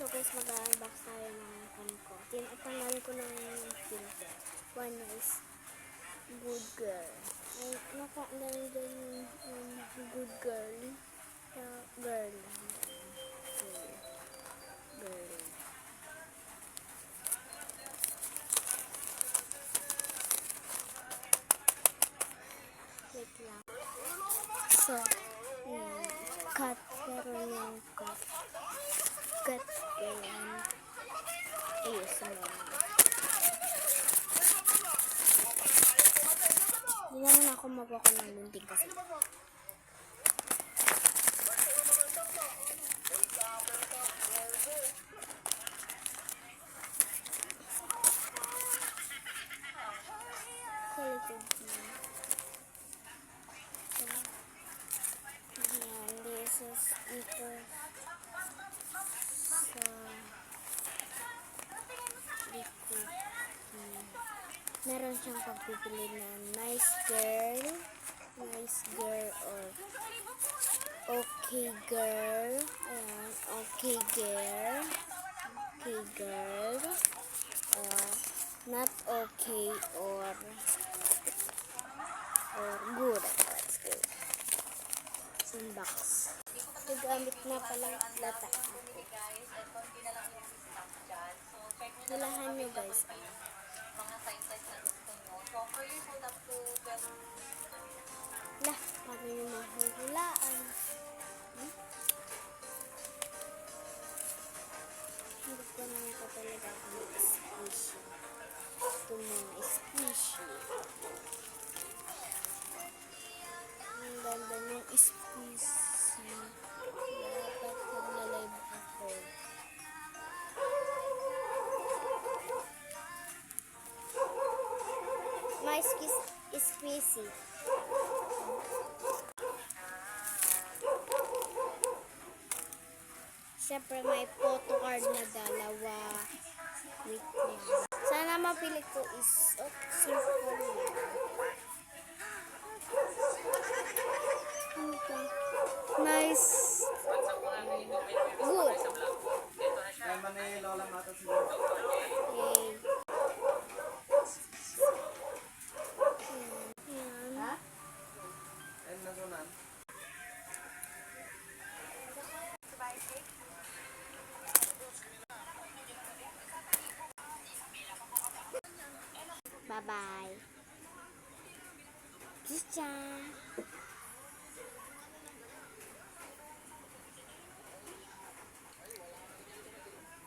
So guys, mag-unbox tayo ng phone ko. Tinapanalan ko ng filter. One is Good Girl. Ay, nakaalan din yung Good Girl. Girl. Wait lang. So, yan. Cut. Meron yung cut. Cut. Yan. Ayusin mo. Hindi naman ako mabako ng lunting kasi. Quality. Yan. This is ito sa likod. Meron siyang pagpipili na nice girl, or okay girl. Ayan, okay girl, not okay, or good. That's good. Some box. Nagamit na palang lata. Hilahan nyo guys. Lah, paano nyo mahuhulaan? Hindi ko naman pa talaga ako squishy. Ito muna, squishy. Ang ganda ng squishy. Dapat magla-live ako. My squishy. Siyempre may photo card na dalawa. Wait lang. Sana mapili ko is simple lang. Nice. Good. Okay. Bye-bye. Ciao.